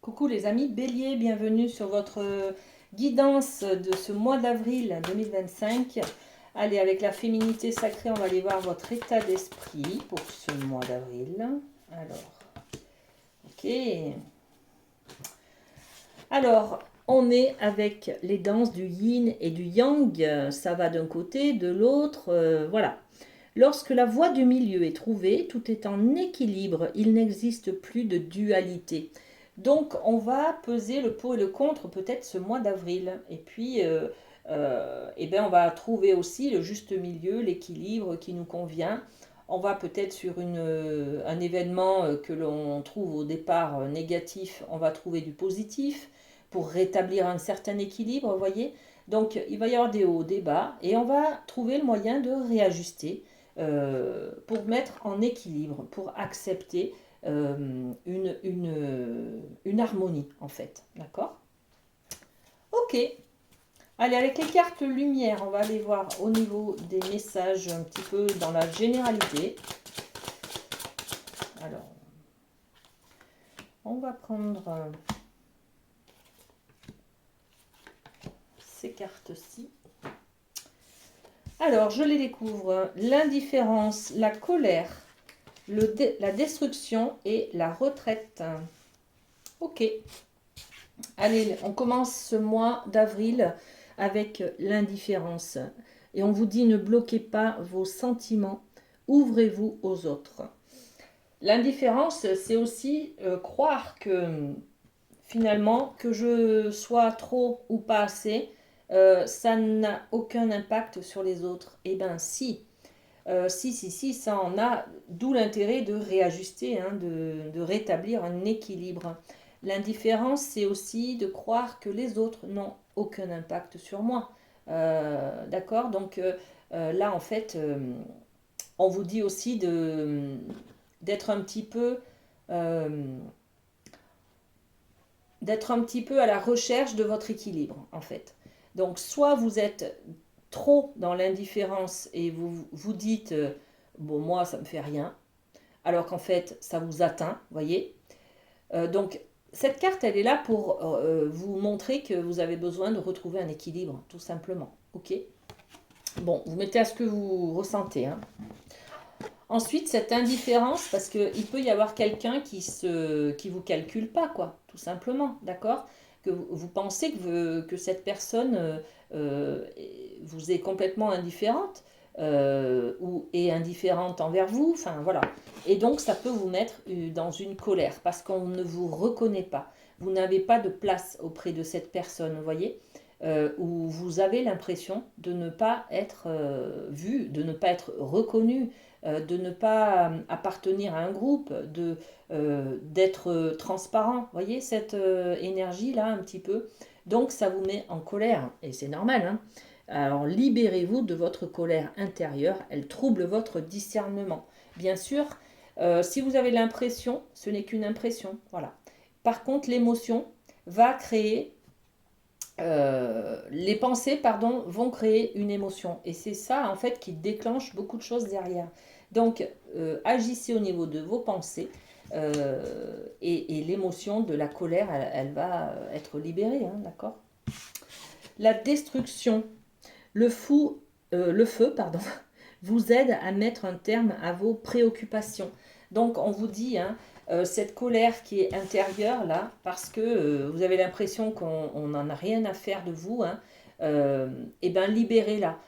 Coucou les amis Bélier, bienvenue sur votre guidance de ce mois d'avril 2025. Allez, avec la féminité sacrée, on va aller voir votre état d'esprit pour ce mois d'avril. Ok. Alors, on est avec les danses du yin et du yang. Ça va d'un côté, de l'autre, voilà. Lorsque la voie du milieu est trouvée, tout est en équilibre, il n'existe plus de dualité. Donc on va peser le pour et le contre peut-être ce mois d'avril. Et puis on va trouver aussi le juste milieu, l'équilibre qui nous convient. On va peut-être sur un événement que l'on trouve au départ négatif, on va trouver du positif pour rétablir un certain équilibre, vous voyez. Donc il va y avoir des hauts, des bas, et on va trouver le moyen de réajuster pour mettre en équilibre, pour accepter une harmonie en fait. D'accord? Ok. Allez, avec les cartes lumière, on va aller voir au niveau des messages un petit peu dans la généralité. Alors, on va prendre ces cartes-ci. Alors, je les découvre. L'indifférence, la colère, la destruction et la retraite. Ok. Allez, on commence ce mois d'avril avec l'indifférence. Et on vous dit ne bloquez pas vos sentiments, ouvrez-vous aux autres. L'indifférence, c'est aussi croire que finalement, que je sois trop ou pas assez, ça n'a aucun impact sur les autres. Eh bien si, si, ça en a, d'où l'intérêt de réajuster, hein, de rétablir un équilibre. L'indifférence, c'est aussi de croire que les autres n'ont aucun impact sur moi. D'accord? Donc là, en fait, on vous dit aussi d'être un petit peu... d'être un petit peu à la recherche de votre équilibre, en fait. Donc, soit vous êtes trop dans l'indifférence et vous vous dites bon, moi ça me fait rien, alors qu'en fait ça vous atteint, voyez. Donc cette carte, elle est là pour vous montrer que vous avez besoin de retrouver un équilibre, tout simplement. Ok. Bon, vous mettez à ce que vous ressentez, hein. Ensuite, cette indifférence, parce qu'il peut y avoir quelqu'un qui vous calcule pas, quoi, tout simplement, d'accord? Que vous pensez que cette personne vous est complètement indifférente ou est indifférente envers vous, enfin voilà. Et donc, ça peut vous mettre dans une colère parce qu'on ne vous reconnaît pas. Vous n'avez pas de place auprès de cette personne, vous voyez? Où vous avez l'impression de ne pas être vu, de ne pas être reconnu, de ne pas appartenir à un groupe, d'être transparent. Voyez cette énergie-là un petit peu. Donc ça vous met en colère, et c'est normal, hein. Alors libérez-vous de votre colère intérieure, elle trouble votre discernement. Bien sûr, si vous avez l'impression, ce n'est qu'une impression. Voilà. Par contre, l'émotion va créer les pensées, pardon, vont créer une émotion. Et c'est ça, en fait, qui déclenche beaucoup de choses derrière. Donc, agissez au niveau de vos pensées et l'émotion de la colère, elle va être libérée, hein, d'accord? La destruction, le feu, pardon, vous aide à mettre un terme à vos préoccupations. Donc, on vous dit, hein, cette colère qui est intérieure là, parce que vous avez l'impression qu'on n'en a rien à faire de vous, hein, et bien libérez-la,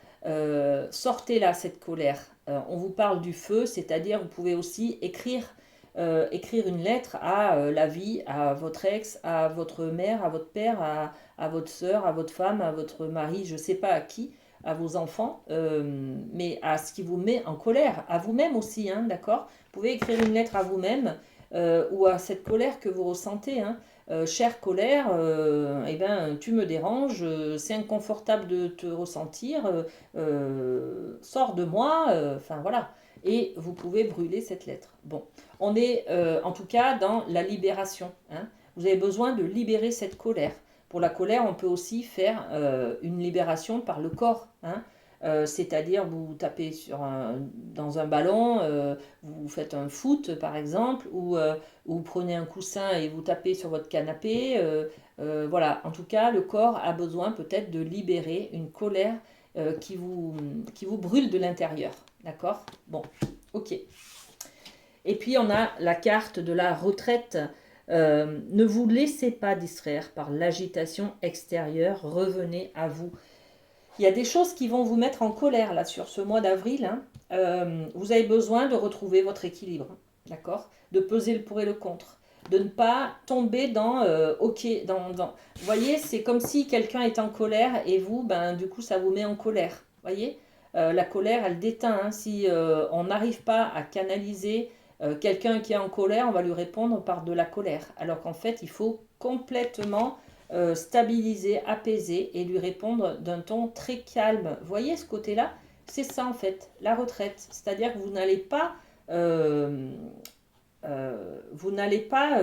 sortez-la cette colère. On vous parle du feu, c'est-à-dire vous pouvez aussi écrire une lettre à la vie, à votre ex, à votre mère, à votre père, à votre soeur, à votre femme, à votre mari, je ne sais pas à qui, à vos enfants, mais à ce qui vous met en colère, à vous-même aussi, hein, d'accord? Vous pouvez écrire une lettre à vous-même ou à cette colère que vous ressentez, hein. Chère colère, eh ben, tu me déranges, c'est inconfortable de te ressentir, sors de moi, enfin voilà. Et vous pouvez brûler cette lettre. Bon, on est en tout cas dans la libération, hein. Vous avez besoin de libérer cette colère. Pour la colère, on peut aussi faire une libération par le corps, hein. C'est-à-dire vous tapez dans un ballon, vous faites un foot par exemple, ou vous prenez un coussin et vous tapez sur votre canapé. Voilà, en tout cas, le corps a besoin peut-être de libérer une colère qui vous brûle de l'intérieur. D'accord? Bon, ok. Et puis on a la carte de la retraite. Ne vous laissez pas distraire par l'agitation extérieure, revenez à vous. Il y a des choses qui vont vous mettre en colère là sur ce mois d'avril, hein. Vous avez besoin de retrouver votre équilibre, d'accord? De peser le pour et le contre, de ne pas tomber dans ok, Vous voyez, c'est comme si quelqu'un est en colère et vous, ben du coup, ça vous met en colère. Vous voyez. La colère, elle déteint, hein. Si on n'arrive pas à canaliser quelqu'un qui est en colère, on va lui répondre par de la colère. Alors qu'en fait, il faut complètement stabiliser, apaiser et lui répondre d'un ton très calme. Vous voyez ce côté-là? C'est ça en fait, la retraite. C'est-à-dire que euh, vous n'allez pas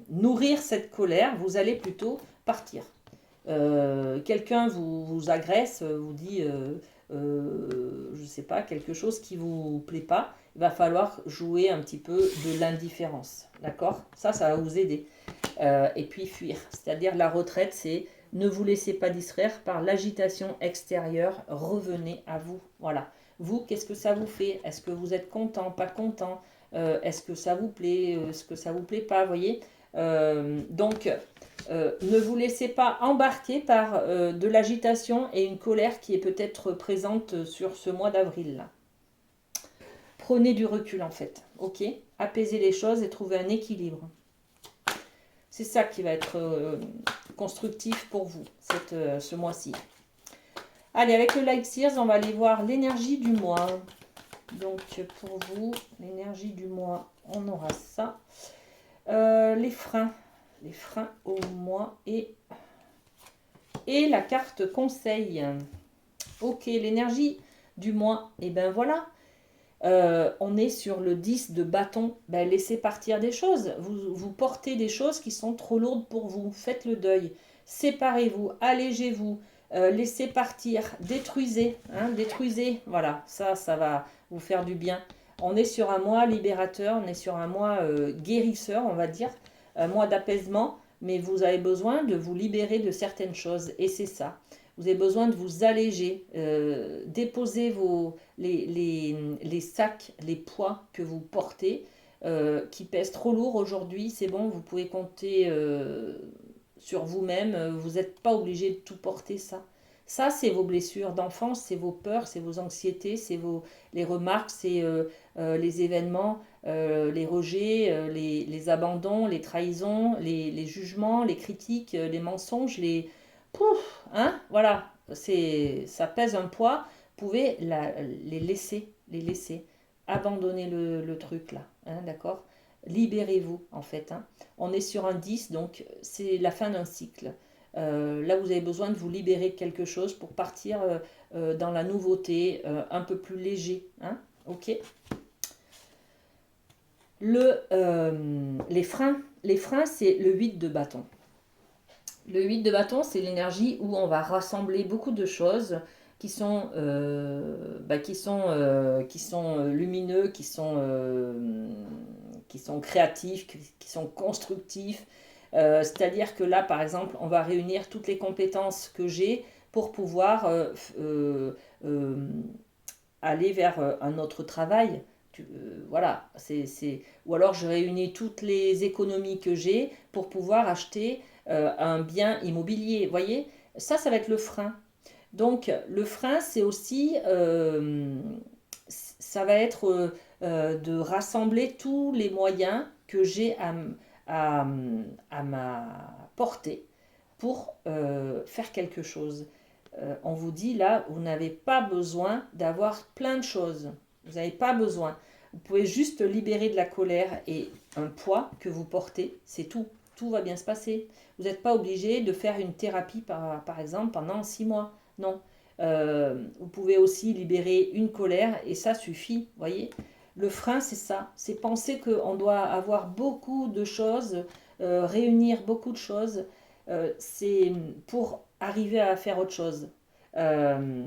nourrir cette colère, vous allez plutôt partir. Quelqu'un vous agresse, vous dit, je ne sais pas, quelque chose qui ne vous plaît pas, il va falloir jouer un petit peu de l'indifférence. D'accord? Ça va vous aider. Et puis fuir. C'est-à-dire la retraite, c'est ne vous laissez pas distraire par l'agitation extérieure, revenez à vous. Voilà. Vous, qu'est-ce que ça vous fait? Est-ce que vous êtes content, pas content? Est-ce que ça vous plaît? Est-ce que ça vous plaît pas? Vous voyez. Donc, ne vous laissez pas embarquer par de l'agitation et une colère qui est peut-être présente sur ce mois d'avril là. Prenez du recul en fait, ok? Apaisez les choses et trouvez un équilibre. C'est ça qui va être constructif pour vous ce mois-ci. Allez, avec le Light Sears, on va aller voir l'énergie du mois. Donc, pour vous, l'énergie du mois, on aura ça. Les freins au mois et la carte conseil. Ok, l'énergie du mois, et ben voilà. On est sur le 10 de bâton. Ben, laissez partir des choses. Vous portez des choses qui sont trop lourdes pour vous. Faites le deuil. Séparez-vous, allégez-vous, laissez partir, détruisez. Hein, détruisez. Voilà, ça va vous faire du bien. On est sur un mois libérateur, on est sur un mois guérisseur, on va dire. Un mois d'apaisement, mais vous avez besoin de vous libérer de certaines choses. Et c'est ça. Vous avez besoin de vous alléger, déposer les sacs, les poids que vous portez, qui pèsent trop lourd aujourd'hui. C'est bon, vous pouvez compter sur vous-même. Vous n'êtes pas obligé de tout porter ça. Ça, c'est vos blessures d'enfance, c'est vos peurs, c'est vos anxiétés, les remarques, c'est les événements, les rejets, les abandons, les trahisons, les jugements, les critiques, les mensonges, Pouf, hein, voilà, ça pèse un poids. Vous pouvez les laisser, abandonner le truc là, hein, d'accord? Libérez-vous en fait, hein. On est sur un 10, donc c'est la fin d'un cycle. Là, vous avez besoin de vous libérer de quelque chose pour partir dans la nouveauté, un peu plus léger, hein, ok? Les freins, c'est le 8 de bâton. Le 8 de bâton, c'est l'énergie où on va rassembler beaucoup de choses qui sont lumineux, qui sont créatifs, qui sont constructifs. C'est-à-dire que là, par exemple, on va réunir toutes les compétences que j'ai pour pouvoir euh, aller vers un autre travail. Voilà, ou alors je réunis toutes les économies que j'ai pour pouvoir acheter un bien immobilier. Vous voyez, ça va être le frein. Donc le frein, c'est aussi, ça va être de rassembler tous les moyens que j'ai à, à ma portée pour faire quelque chose. On vous dit là, vous n'avez pas besoin d'avoir plein de choses. Vous n'avez pas besoin. Vous pouvez juste libérer de la colère et un poids que vous portez, c'est tout. Tout va bien se passer. Vous n'êtes pas obligé de faire une thérapie, par exemple, pendant 6 mois. Non. Vous pouvez aussi libérer une colère et ça suffit. Voyez. Le frein, c'est ça. C'est penser qu'on doit avoir beaucoup de choses, réunir beaucoup de choses. C'est pour arriver à faire autre chose. Euh,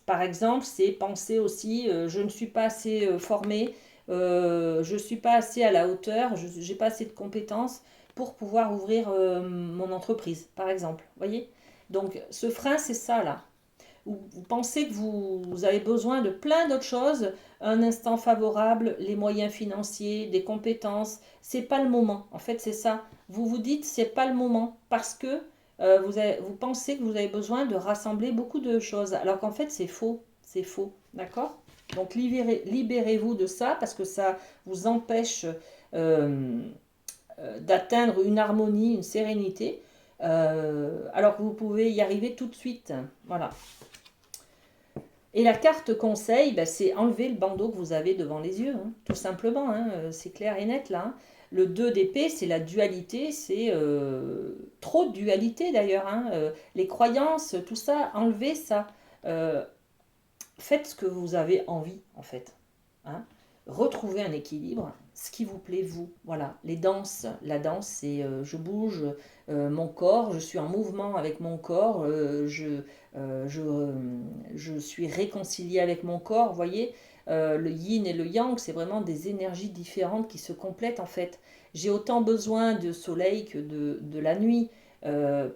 Par exemple, c'est penser aussi, je ne suis pas assez formé, je ne suis pas assez à la hauteur, je n'ai pas assez de compétences pour pouvoir ouvrir mon entreprise, par exemple. Voyez? Donc, ce frein, c'est ça, là. Vous pensez que vous avez besoin de plein d'autres choses, un instant favorable, les moyens financiers, des compétences. C'est pas le moment. En fait, c'est ça. Vous vous dites c'est pas le moment parce que vous pensez que vous avez besoin de rassembler beaucoup de choses. Alors qu'en fait, c'est faux. C'est faux. D'accord? Donc libérez-vous de ça parce que ça vous empêche d'atteindre une harmonie, une sérénité, alors que vous pouvez y arriver tout de suite. Voilà. Et la carte conseil, ben, c'est enlever le bandeau que vous avez devant les yeux, hein, tout simplement, hein, c'est clair et net là. Hein. Le 2 d'épée, c'est la dualité, c'est trop de dualité d'ailleurs. Hein, les croyances, tout ça, enlevez ça. Euh, Faites ce que vous avez envie en fait. Hein. Retrouvez un équilibre, ce qui vous plaît vous. Voilà, les danses, la danse c'est je bouge mon corps, je suis en mouvement avec mon corps, je suis réconcilié avec mon corps, vous voyez. Le yin et le yang, c'est vraiment des énergies différentes qui se complètent en fait. J'ai autant besoin de soleil que de la nuit.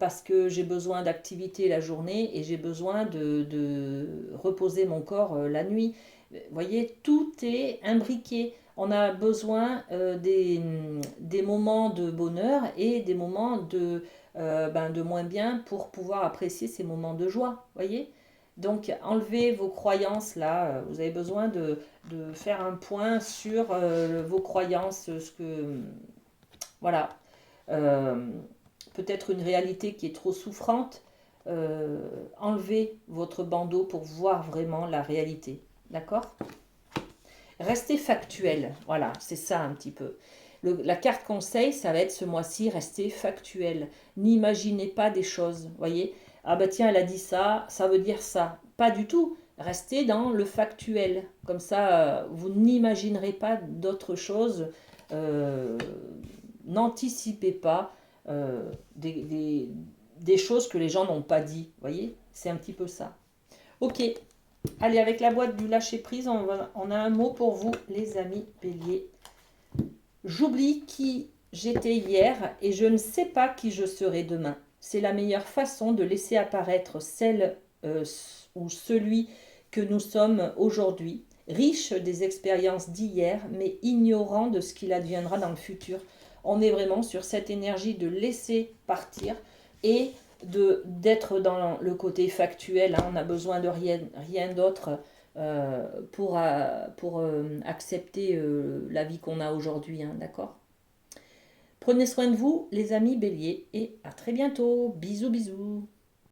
Parce que j'ai besoin d'activité la journée et j'ai besoin de reposer mon corps la nuit. Vous voyez, tout est imbriqué. On a besoin des moments de bonheur et des moments de moins bien pour pouvoir apprécier ces moments de joie. Voyez. Donc, enlevez vos croyances là. Vous avez besoin de faire un point sur vos croyances, ce que. Voilà. Euh, Peut-être une réalité qui est trop souffrante. Enlevez votre bandeau pour voir vraiment la réalité. D'accord? Restez factuel. Voilà, c'est ça un petit peu. La carte conseil, ça va être ce mois-ci, restez factuel. N'imaginez pas des choses. Voyez? Ah bah tiens, elle a dit ça, ça veut dire ça. Pas du tout. Restez dans le factuel. Comme ça, vous n'imaginerez pas d'autres choses. Euh, N'anticipez pas euh, des, des, des choses que les gens n'ont pas dit. Voyez? C'est un petit peu ça. Ok. Allez, avec la boîte du lâcher-prise, on a un mot pour vous, les amis béliers. J'oublie qui j'étais hier et je ne sais pas qui je serai demain. C'est la meilleure façon de laisser apparaître celle ou celui que nous sommes aujourd'hui, riche des expériences d'hier, mais ignorant de ce qu'il adviendra dans le futur. On est vraiment sur cette énergie de laisser partir et d'être dans le côté factuel. Hein. On n'a besoin de rien d'autre pour accepter la vie qu'on a aujourd'hui. Hein, d'accord? Prenez soin de vous, les amis béliers, et à très bientôt. Bisous, bisous.